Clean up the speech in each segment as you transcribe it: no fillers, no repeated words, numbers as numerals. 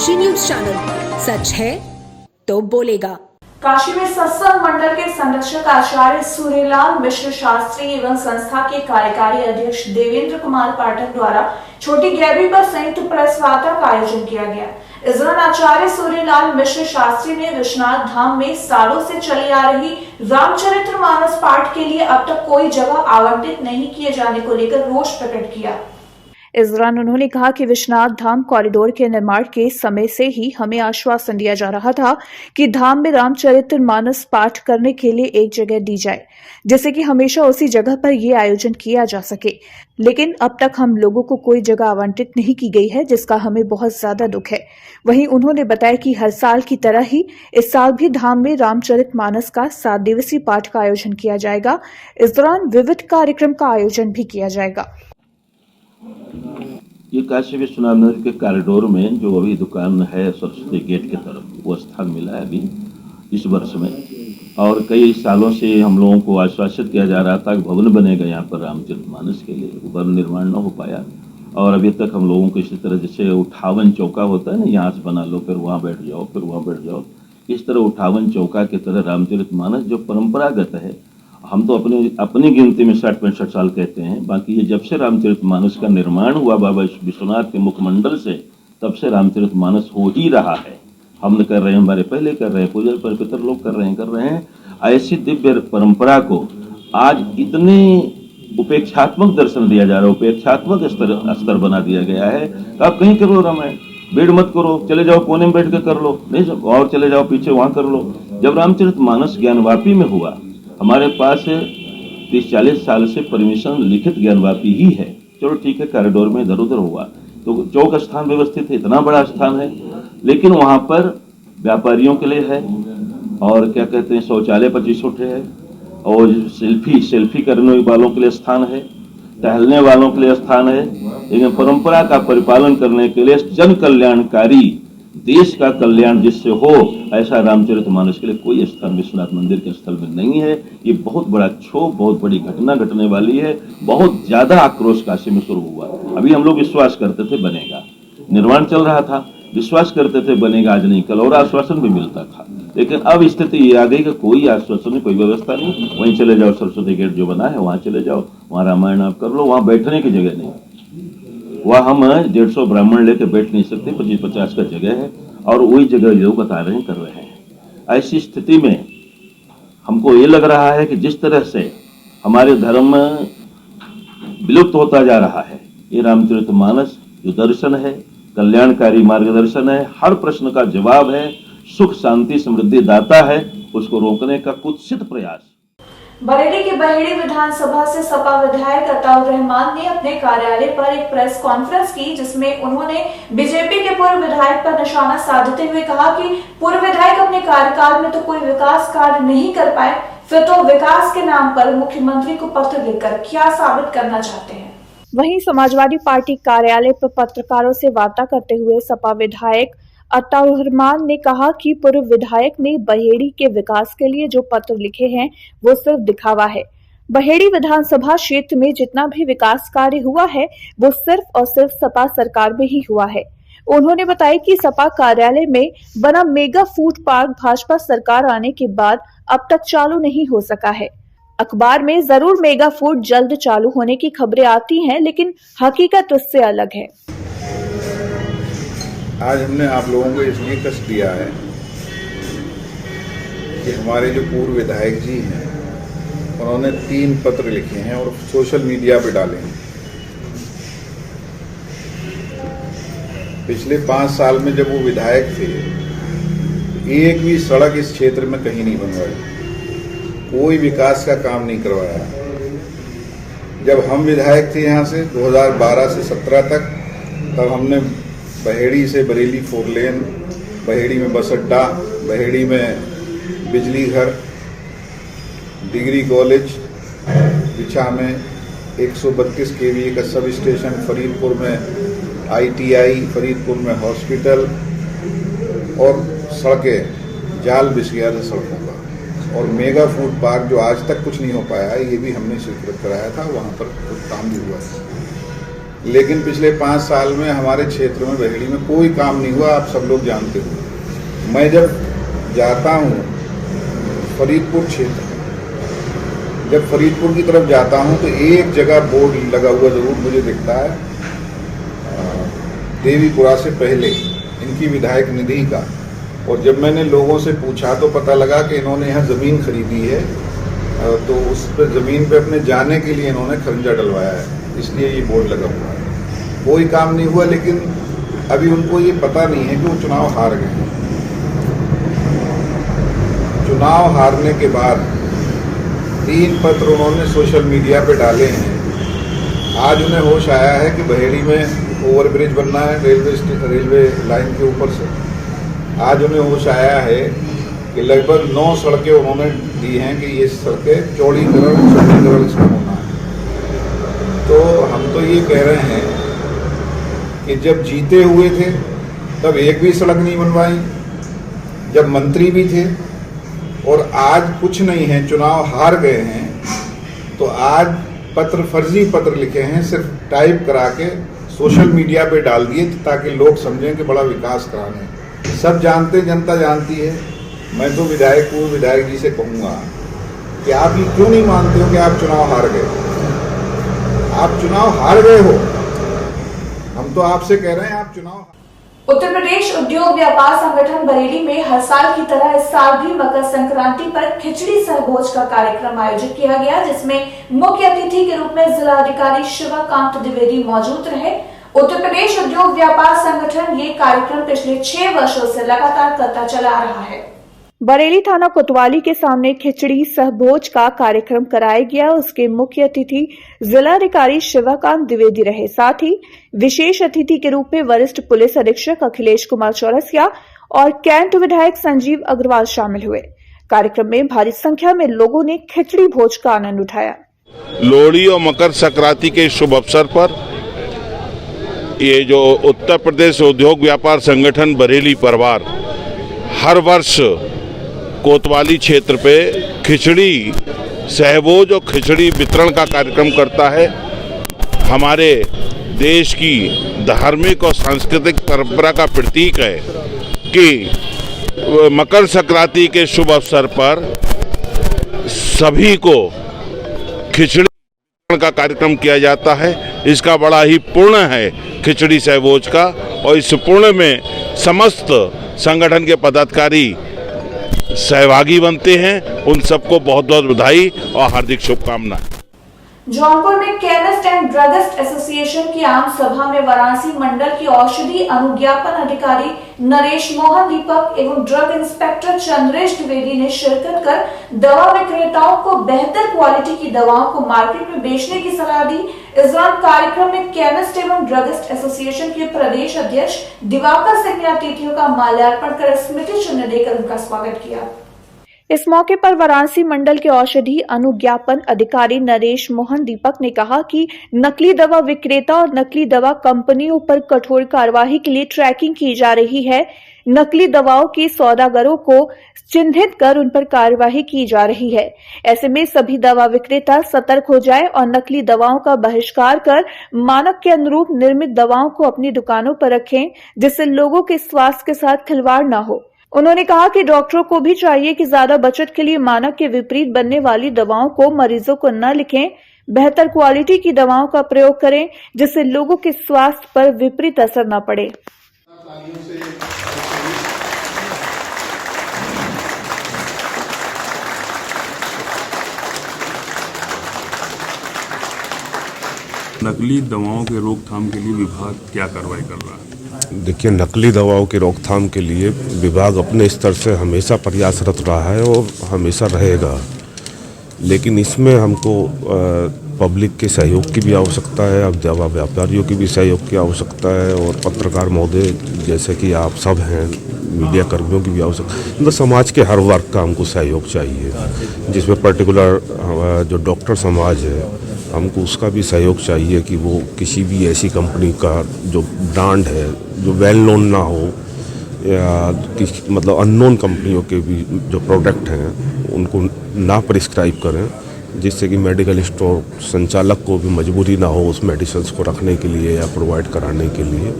Kashi news channel, सच है तो बोलेगा। काशी में सत्संग मंडल के संरक्षक आचार्य सूर्यलाल मिश्र शास्त्री एवं संस्था के कार्यकारी अध्यक्ष देवेंद्र कुमार पाठक द्वारा छोटी गैबरी पर संयुक्त प्रेस वार्ता का आयोजन किया गया। इस दौरान आचार्य सूर्यलाल मिश्र शास्त्री ने विश्वनाथ धाम में सालों से चली आ रही रामचरितमानस पाठ के लिए अब तक कोई जगह आवंटित नहीं किए जाने को लेकर रोष प्रकट किया। इस दौरान उन्होंने कहा कि विश्वनाथ धाम कॉरिडोर के निर्माण के समय से ही हमें आश्वासन दिया जा रहा था कि धाम में रामचरितमानस पाठ करने के लिए एक जगह दी जाए, जिससे कि हमेशा उसी जगह पर यह आयोजन किया जा सके। लेकिन अब तक हम लोगों को कोई जगह आवंटित नहीं की गई है, जिसका हमें बहुत ज्यादा दुख है। वहीं उन्होंने बताया कि हर साल की तरह ही इस साल भी धाम में रामचरितमानस का 7 दिवसीय पाठ का आयोजन किया जाएगा। इस दौरान विविध कार्यक्रम का आयोजन भी किया जाएगा। ये काशी विश्वनाथ मंदिर के कॉरिडोर में जो अभी दुकान है सरस्वती गेट की तरफ, वो स्थान मिला है अभी इस वर्ष में। और कई सालों से हम लोगों को आश्वासित किया जा रहा था कि भवन बनेगा यहाँ पर रामचरितमानस के लिए, भवन निर्माण न हो पाया। और अभी तक हम लोगों को इसी तरह जैसे 58 चौका होता है ना, यहाँ से बना लो फिर वहाँ बैठ जाओ फिर वहाँ बैठ जाओ, इस तरह 58 चौका की तरह रामचरितमानस जो परंपरागत है, हम तो अपनी गिनती में 60-65 साल कहते हैं। बाकी ये जब से रामचरितमानस का निर्माण हुआ बाबा विश्वनाथ के मुखमंडल से, तब से रामचरितमानस हो ही रहा है। हम कर रहे हैं, हमारे पहले कर रहे हैं, पूजा पर पितर लोग कर रहे हैं। ऐसी दिव्य परंपरा को आज इतने उपेक्षात्मक दर्शन दिया जा रहा है, उपेक्षात्मक स्तर बना दिया गया है। तो आप कहीं करो रामायण, भीड़ मत करो, चले जाओ कोने में बैठ कर कर लो, नहीं और चले जाओ पीछे वहां कर लो। जब रामचरितमानस ज्ञानवापी में हुआ, हमारे पास 30-40 साल से परमिशन लिखित ज्ञानवापी ही है। चलो ठीक है, कॉरिडोर में इधर उधर हुआ तो चौक स्थान व्यवस्थित है, इतना बड़ा स्थान है, लेकिन वहां पर व्यापारियों के लिए है और क्या कहते हैं शौचालय 25 फुट है, और सेल्फी करने वालों के लिए स्थान है, टहलने वालों के लिए स्थान है। लेकिन परंपरा का परिपालन करने के लिए जन कल्याणकारी, देश का कल्याण जिससे हो, ऐसा रामचरितमानस के लिए कोई स्थान विश्वनाथ मंदिर के स्थल में नहीं है। ये बहुत बड़ा क्षोभ, बहुत बड़ी घटना घटने वाली है। बहुत ज्यादा आक्रोश काशी में शुरू हुआ। अभी हम लोग विश्वास करते थे बनेगा, निर्माण चल रहा था, विश्वास करते थे बनेगा, आज नहीं कल, और आश्वासन भी मिलता था। लेकिन अब स्थिति ये आ गई कि कोई आश्वासन नहीं, कोई व्यवस्था नहीं। वहीं चले जाओ, सरस्वती गेट जो बना है वहां चले जाओ, वहां रामायण आप कर लो, वहां बैठने की जगह नहीं। वह हम 150 ब्राह्मण लेके बैठ नहीं सकते, 25-50 का जगह है, और वही जगह लोग बता रहे हैं कर रहे हैं। ऐसी स्थिति में हमको ये लग रहा है कि जिस तरह से हमारे धर्म विलुप्त होता जा रहा है, ये रामचरितमानस जो दर्शन है, कल्याणकारी मार्गदर्शन है, हर प्रश्न का जवाब है, सुख शांति समृद्धि दाता है, उसको रोकने का कुत्सित प्रयास। बरेली की बहेड़ी विधानसभा से सपा विधायक अताउर रहमान ने अपने कार्यालय पर एक प्रेस कॉन्फ्रेंस की, जिसमें उन्होंने बीजेपी के पूर्व विधायक पर निशाना साधते हुए कहा कि पूर्व विधायक अपने कार्यकाल में तो कोई विकास कार्य नहीं कर पाए, फिर तो विकास के नाम पर मुख्यमंत्री को पत्र लिखकर क्या साबित करना चाहते हैं। वहीं समाजवादी पार्टी कार्यालय पर पत्रकारों से वार्ता करते हुए सपा विधायक अताउर रहमान ने कहा कि पूर्व विधायक ने बहेड़ी के विकास के लिए जो पत्र लिखे हैं वो सिर्फ दिखावा है। बहेड़ी विधानसभा क्षेत्र में जितना भी विकास कार्य हुआ है वो सिर्फ और सिर्फ सपा सरकार में ही हुआ है। उन्होंने बताया कि सपा कार्यालय में बना मेगा फूड पार्क भाजपा सरकार आने के बाद अब तक चालू नहीं हो सका है। अखबार में जरूर मेगा फूड जल्द चालू होने की खबरें आती हैं, लेकिन हकीकत उससे अलग है। आज हमने आप लोगों को इसलिए कष्ट दिया है कि हमारे जो पूर्व विधायक जी हैं, उन्होंने 3 पत्र लिखे हैं और सोशल मीडिया पे डाले हैं। पिछले 5 साल में जब वो विधायक थे, एक भी सड़क इस क्षेत्र में कहीं नहीं बनवाई, कोई विकास का काम नहीं करवाया। जब हम विधायक थे यहाँ से 2012 से 17 तक, तब हमने बहेड़ी से बरेली 4 लेन, बहेड़ी में बस अड्डा, बहेड़ी में बिजली घर, डिग्री कॉलेज, बिछा में 132 kVA का सब स्टेशन, फरीदपुर में ITI, फरीदपुर में हॉस्पिटल, और सड़कें जाल बिछ गया था सड़कों का। और मेगा फूड पार्क जो आज तक कुछ नहीं हो पाया है, ये भी हमने स्वीकृत कराया था, वहाँ पर कुछ काम भी हुआ है। लेकिन पिछले 5 साल में हमारे क्षेत्र में बहेड़ी में कोई काम नहीं हुआ, आप सब लोग जानते हो। मैं जब जाता हूँ फरीदपुर क्षेत्र, जब फरीदपुर की तरफ जाता हूँ तो एक जगह बोर्ड लगा हुआ जरूर मुझे दिखता है, देवीपुरा से पहले इनकी विधायक निधि का। और जब मैंने लोगों से पूछा तो पता लगा कि इन्होंने यहाँ ज़मीन खरीदी है, तो उस पर ज़मीन पे अपने जाने के लिए इन्होंने खरंजा डलवाया है, इसलिए ये बोर्ड लगा हुआ है। कोई काम नहीं हुआ, लेकिन अभी उनको ये पता नहीं है कि वो चुनाव हार गए हैं। चुनाव हारने के बाद 3 पत्र उन्होंने सोशल मीडिया पे डाले हैं। आज उन्हें होश आया है कि बहेड़ी में ओवरब्रिज बनना है रेलवे लाइन के ऊपर से। आज उन्हें होश आया है कि लगभग 9 सड़कें उन्होंने दी हैं कि ये सड़कें चौड़ीकरण इसमें होना है। तो हम तो ये कह रहे हैं कि जब जीते हुए थे तब एक भी सड़क नहीं बनवाई, जब मंत्री भी थे, और आज कुछ नहीं है, चुनाव हार गए हैं तो आज फर्जी पत्र लिखे हैं, सिर्फ टाइप करा के सोशल मीडिया पे डाल दिए ताकि लोग समझें कि बड़ा विकास कराने। सब जानते, जनता जानती है। मैं तो विधायक जी से कहूँगा कि आप ये क्यों नहीं मानते हो कि आप चुनाव हार गए? आप चुनाव हार गए हो, हम तो आपसे कह रहे हैं आप चुनाव। उत्तर प्रदेश उद्योग व्यापार संगठन बरेली में हर साल की तरह इस साल भी मकर संक्रांति पर खिचड़ी सहभोज का कार्यक्रम आयोजित किया गया, जिसमें मुख्य अतिथि के रूप में जिलाधिकारी शिवाकांत द्विवेदी मौजूद रहे। उत्तर प्रदेश उद्योग व्यापार संगठन ये कार्यक्रम पिछले 6 वर्षों से लगातार करता चला आ रहा है। बरेली थाना कोतवाली के सामने खिचड़ी सहभोज का कार्यक्रम कराया गया। उसके मुख्य अतिथि जिलाधिकारी शिवाकांत द्विवेदी रहे। साथ ही विशेष अतिथि के रूप में वरिष्ठ पुलिस अधीक्षक अखिलेश कुमार चौरसिया और कैंट विधायक संजीव अग्रवाल शामिल हुए। कार्यक्रम में भारी संख्या में लोगों ने खिचड़ी भोज का आनंद उठाया। लोहड़ी और मकर संक्रांति के शुभ अवसर पर ये जो उत्तर प्रदेश उद्योग व्यापार संगठन बरेली परिवार हर वर्ष कोतवाली क्षेत्र पे खिचड़ी सहभोज और खिचड़ी वितरण का कार्यक्रम करता है। हमारे देश की धार्मिक और सांस्कृतिक परंपरा का प्रतीक है कि मकर संक्रांति के शुभ अवसर पर सभी को खिचड़ी का कार्यक्रम किया जाता है। इसका बड़ा ही पुण्य है खिचड़ी सहभोज का, और इस पुण्य में समस्त संगठन के पदाधिकारी सहभागी बनते हैं। उन सबको बहुत बहुत बधाई और हार्दिक शुभकामनाएं। जौनपुर में केमिस्ट एंड ड्रगिस्ट एसोसिएशन की आम सभा में वाराणसी मंडल की औषधि अनुज्ञापन अधिकारी नरेश मोहन दीपक एवं ड्रग इंस्पेक्टर चंद्रेश द्विवेदी ने शिरकत कर दवा विक्रेताओं को बेहतर क्वालिटी की दवाओं को मार्केट में बेचने की सलाह दी। इस दौरान कार्यक्रम में केमिस्ट एवं ड्रगिस्ट एसोसिएशन के प्रदेश अध्यक्ष दिवाकर सिंह ने अतिथियों का माल्यार्पण कर स्मृति चिन्ह देकर उनका स्वागत किया। इस मौके पर वाराणसी मंडल के औषधि अनुज्ञापन अधिकारी नरेश मोहन दीपक ने कहा कि नकली दवा विक्रेता और नकली दवा कंपनियों पर कठोर कार्यवाही के लिए ट्रैकिंग की जा रही है। नकली दवाओं के सौदागरों को चिन्हित कर उन पर कार्यवाही की जा रही है। ऐसे में सभी दवा विक्रेता सतर्क हो जाएं और नकली दवाओं का बहिष्कार कर मानक के अनुरूप निर्मित दवाओं को अपनी दुकानों पर रखें, जिससे लोगों के स्वास्थ्य के साथ खिलवाड़ न हो। उन्होंने कहा कि डॉक्टरों को भी चाहिए कि ज्यादा बचत के लिए मानक के विपरीत बनने वाली दवाओं को मरीजों को न लिखें, बेहतर क्वालिटी की दवाओं का प्रयोग करें, जिससे लोगों के स्वास्थ्य पर विपरीत असर न पड़े। नकली दवाओं के रोकथाम के लिए विभाग क्या कार्रवाई कर रहा है? देखिए, नकली दवाओं की रोकथाम के लिए विभाग अपने स्तर से हमेशा प्रयासरत रहा है और हमेशा रहेगा, लेकिन इसमें हमको पब्लिक के सहयोग की भी आवश्यकता है, अब दवा व्यापारियों की भी सहयोग की आवश्यकता है, और पत्रकार महोदय जैसे कि आप सब हैं, मीडिया कर्मियों की भी आवश्यकता है। मतलब समाज के हर वर्ग का हमको सहयोग चाहिए, जिसमें पर्टिकुलर जो डॉक्टर समाज है हमको उसका भी सहयोग चाहिए कि वो किसी भी ऐसी कंपनी का जो ब्रांड है जो वेल नोन ना हो, या मतलब अननोन कंपनियों के भी जो प्रोडक्ट हैं उनको ना प्रिस्क्राइब करें, जिससे कि मेडिकल स्टोर संचालक को भी मजबूरी ना हो उस मेडिसिन्स को रखने के लिए या प्रोवाइड कराने के लिए।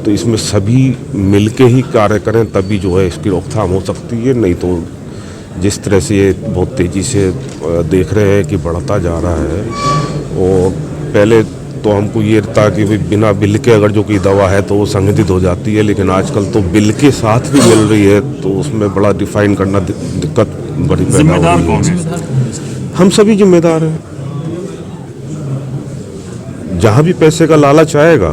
तो इसमें सभी मिलके ही कार्य करें तभी जो है इसकी रोकथाम हो सकती है, नहीं तो जिस तरह से ये बहुत तेज़ी से देख रहे हैं कि बढ़ता जा रहा है। और पहले तो हमको ये था कि भाई बिना बिल के अगर जो कोई दवा है तो वो संगठित हो जाती है, लेकिन आजकल तो बिल के साथ भी मिल रही है, तो उसमें बड़ा डिफाइन करना दिक्कत बड़ी पैदा हो रही है। हम सभी जिम्मेदार हैं। जहाँ भी पैसे का लालच आएगा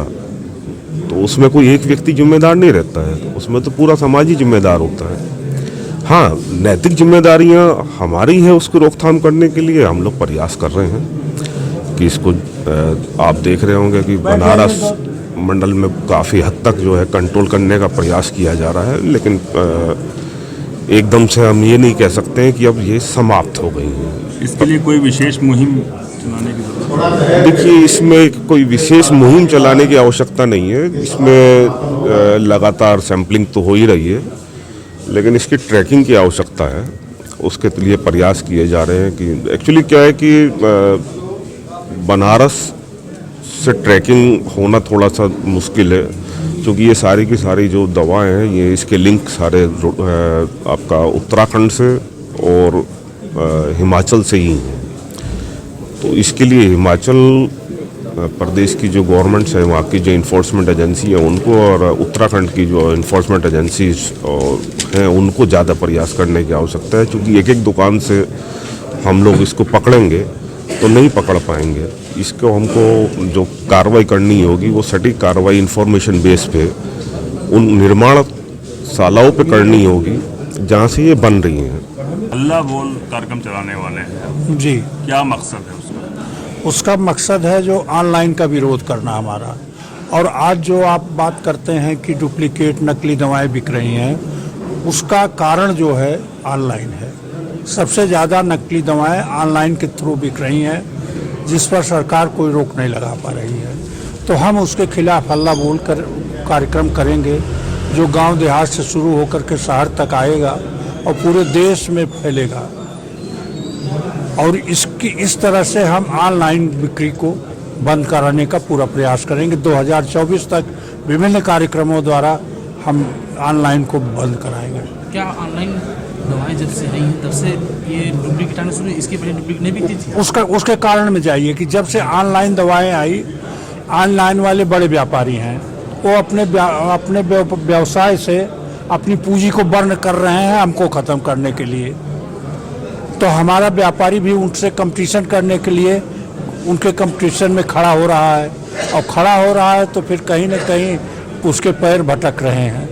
तो उसमें कोई एक व्यक्ति जिम्मेदार नहीं रहता है, उसमें तो पूरा समाज ही जिम्मेदार होता है। हाँ, नैतिक जिम्मेदारियाँ हमारी है उसको रोकथाम करने के लिए हम लोग प्रयास कर रहे हैं कि इसको आप देख रहे होंगे कि बनारस मंडल में काफ़ी हद तक जो है कंट्रोल करने का प्रयास किया जा रहा है, लेकिन एकदम से हम ये नहीं कह सकते हैं कि अब ये समाप्त हो गई है। इसके लिए कोई विशेष मुहिम चलाने की जरूरत है? देखिए, इसमें कोई विशेष मुहिम चलाने की आवश्यकता नहीं है। इसमें लगातार सैंपलिंग तो हो ही रही है, लेकिन इसकी ट्रैकिंग की आवश्यकता है। उसके लिए प्रयास किए जा रहे हैं कि एक्चुअली क्या है कि बनारस से ट्रैकिंग होना थोड़ा सा मुश्किल है, क्योंकि ये सारी की सारी जो दवाएं हैं ये इसके लिंक सारे आपका उत्तराखंड से और हिमाचल से ही हैं। तो इसके लिए हिमाचल प्रदेश की जो गवर्नमेंट है, वहाँ की जो इन्फोर्समेंट एजेंसी है उनको, और उत्तराखंड की जो इन्फोर्समेंट एजेंसीज हैं उनको ज़्यादा प्रयास करने की आवश्यकता है, क्योंकि एक एक दुकान से हम लोग इसको पकड़ेंगे तो नहीं पकड़ पाएंगे। इसको हमको जो कार्रवाई करनी होगी वो सटीक कार्रवाई इंफॉर्मेशन बेस पे उन निर्माणशालाओं पे करनी होगी जहाँ से ये बन रही हैं। हल्ला बोल कार्यक्रम चलाने वाले हैं जी, क्या मकसद है उसका? उसका मकसद है जो ऑनलाइन का विरोध करना हमारा। और आज जो आप बात करते हैं कि डुप्लीकेट नकली दवाएं बिक रही हैं, उसका कारण जो है ऑनलाइन है। सबसे ज़्यादा नकली दवाएं ऑनलाइन के थ्रू बिक रही हैं, जिस पर सरकार कोई रोक नहीं लगा पा रही है। तो हम उसके खिलाफ हल्ला बोल कर कार्यक्रम करेंगे, जो गांव देहात से शुरू होकर के शहर तक आएगा और पूरे देश में फैलेगा। और इस तरह से हम ऑनलाइन बिक्री को बंद कराने का पूरा प्रयास करेंगे। 2024 तक विभिन्न कार्यक्रमों द्वारा हम ऑनलाइन को बंद कराएंगे। क्या ऑनलाइन दवाएं जब से आई हैं तब से ये डुप्लीकेट आना शुरू, इसके पहले डुप्लीकेट नहीं बिकती थी? उसके कारण में जाइए कि जब से ऑनलाइन दवाएं आई, ऑनलाइन वाले बड़े व्यापारी हैं, वो अपने व्यवसाय से अपनी पूंजी को बर्न कर रहे हैं हमको ख़त्म करने के लिए। तो हमारा व्यापारी भी उनसे कंपटीशन करने के लिए उनके कंपटीशन में खड़ा हो रहा है, और खड़ा हो रहा है तो फिर कहीं ना कहीं उसके पैर भटक रहे हैं।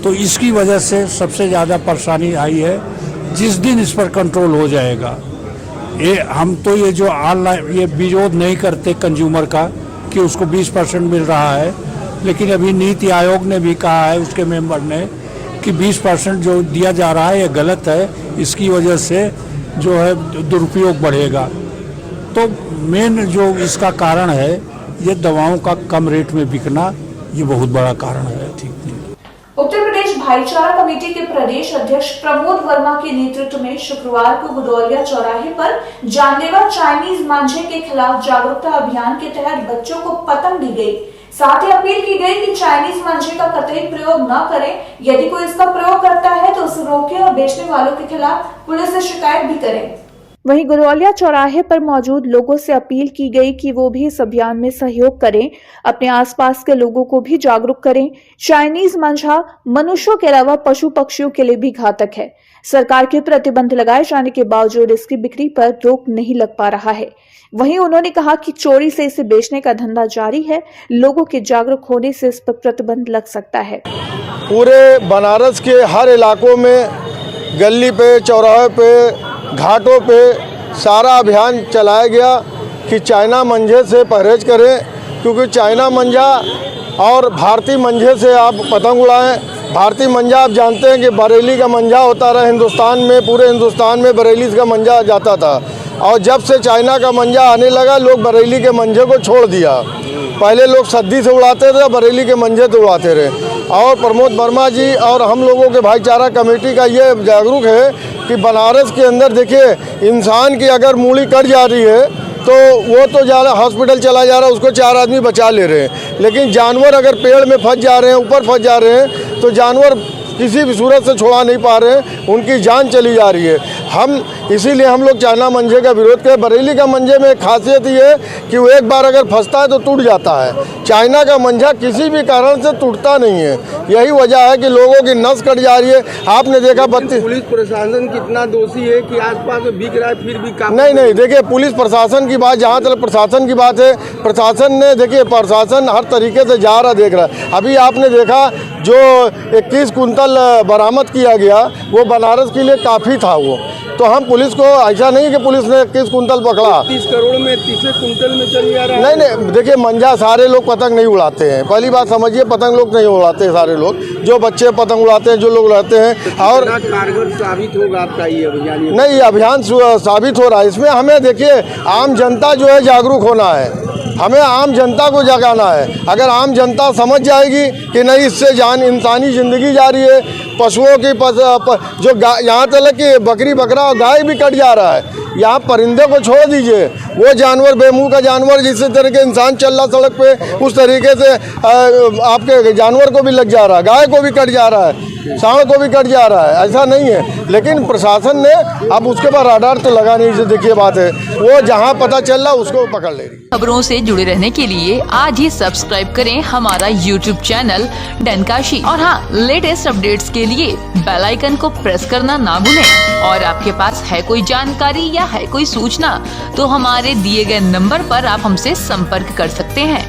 तो इसकी वजह से सबसे ज़्यादा परेशानी आई है। जिस दिन इस पर कंट्रोल हो जाएगा, हम तो ये जो ऑनलाइन ये विरोध नहीं करते कंज्यूमर का कि उसको 20% मिल रहा है, लेकिन अभी नीति आयोग ने भी कहा है, उसके मेंबर ने, कि 20% जो दिया जा रहा है ये गलत है, इसकी वजह से जो है दुरुपयोग बढ़ेगा। तो मेन जो इसका कारण है ये दवाओं का कम रेट में बिकना, ये बहुत बड़ा कारण है। उत्तर प्रदेश भाईचारा कमेटी के प्रदेश अध्यक्ष प्रमोद वर्मा के नेतृत्व में शुक्रवार को गुदौलिया चौराहे पर जानलेवा चाइनीज मांझे के खिलाफ जागरूकता अभियान के तहत बच्चों को पतंग दी गई। साथ ही अपील की गई कि चाइनीज मांझे का कतई प्रयोग न करें। यदि कोई इसका प्रयोग करता है तो उसे रोकें और बेचने वालों के खिलाफ पुलिस से शिकायत भी करें। वहीं गुदौलिया चौराहे पर मौजूद लोगों से अपील की गई कि वो भी इस अभियान में सहयोग करें, अपने आसपास के लोगों को भी जागरूक करें। चाइनीज मांझा मनुष्यों के अलावा पशु पक्षियों के लिए भी घातक है। सरकार के प्रतिबंध लगाए जाने के बावजूद इसकी बिक्री पर रोक नहीं लग पा रहा है। वहीं उन्होंने कहा कि चोरी से इसे बेचने का धंधा जारी है, लोगों के जागरूक होने से इस पर प्रतिबंध लग सकता है। पूरे बनारस के हर इलाकों में, गली पे, चौराहे पे, घाटों पे सारा अभियान चलाया गया कि चाइना मंझे से परहेज करें, क्योंकि चाइना मंझा और भारतीय मंझे से आप पतंग उड़ाएं। भारतीय मंझा आप जानते हैं कि बरेली का मंझा होता रहा हिंदुस्तान में, पूरे हिंदुस्तान में बरेली का मंझा जाता था, और जब से चाइना का मंझा आने लगा लोग बरेली के मंझे को छोड़ दिया। पहले लोग सद्दी से उड़ाते थे, बरेली के मंझे तो उड़ाते रहे। और प्रमोद वर्मा जी और हम लोगों के भाईचारा कमेटी का ये जागरूक है कि बनारस के अंदर देखिए इंसान की अगर मूड़ी कट जा रही है तो वो तो हॉस्पिटल चला जा रहा है, उसको 4 आदमी बचा ले रहे हैं, लेकिन जानवर अगर पेड़ में फंस जा रहे हैं, ऊपर फंस जा रहे हैं, तो जानवर किसी भी सूरत से छोड़ा नहीं पा रहे हैं, उनकी जान चली जा रही है। हम इसीलिए हम लोग चाइना मंजे का विरोध करें। बरेली का मंजे में एक खासियत ये है कि वो एक बार अगर फंसता है तो टूट जाता है। चाइना का मंजा किसी भी कारण से टूटता नहीं है, यही वजह है कि लोगों की नस कट जा रही है। आपने देखा पुलिस प्रशासन कितना दोषी है कि आसपास में बिक रहा है फिर भी काम नहीं, देखिए पुलिस प्रशासन की बात, जहाँ तक प्रशासन की बात है, प्रशासन ने देखिए प्रशासन हर तरीके से जा रहा देख रहा है। अभी आपने देखा जो 21 कुंतल बरामद किया गया वो बनारस के लिए काफ़ी था वो, तो हम पुलिस को ऐसा नहीं कि पुलिस ने 21 कुंतल पकड़ा, 30 करोड़ में 30 कुंतल में चल जा रहा है। नहीं, देखिए मंजा सारे लोग पतंग नहीं उड़ाते हैं, पहली बात समझिए, पतंग लोग नहीं उड़ाते सारे लोग, जो बच्चे पतंग उड़ाते हैं, जो लोग रहते हैं। और कारगर साबित होगा आपका ये अभियान? नहीं, अभियान साबित हो रहा है। इसमें हमें देखिए आम जनता जो है जागरूक होना है, हमें आम जनता को जगाना है। अगर आम जनता समझ जाएगी कि नहीं इससे जान इंसानी ज़िंदगी जा रही है, पशुओं की जो यहाँ तक कि बकरी बकरा और गाय भी कट जा रहा है, यहाँ परिंदे को छोड़ दीजिए, वो जानवर बेमुँह का जानवर जिस तरह के इंसान चल रहा सड़क पे उस तरीके से आपके जानवर को भी लग जा रहा है, गाय को भी कट जा रहा है, सांड को भी कट जा रहा है, ऐसा नहीं है। लेकिन प्रशासन ने अब उसके बाद राडार तो लगा नहीं, देखिए बात है वो जहाँ पता चल रहा उसको पकड़ ले रही। खबरों से जुड़े रहने के लिए आज ही सब्सक्राइब करें हमारा YouTube चैनल डनकाशी, और हाँ, लेटेस्ट अपडेट्स के लिए बेल आइकन को प्रेस करना ना भूलें। और आपके पास है कोई जानकारी या है कोई सूचना तो हमारे दिए गए नंबर पर आप हमसे संपर्क कर सकते हैं।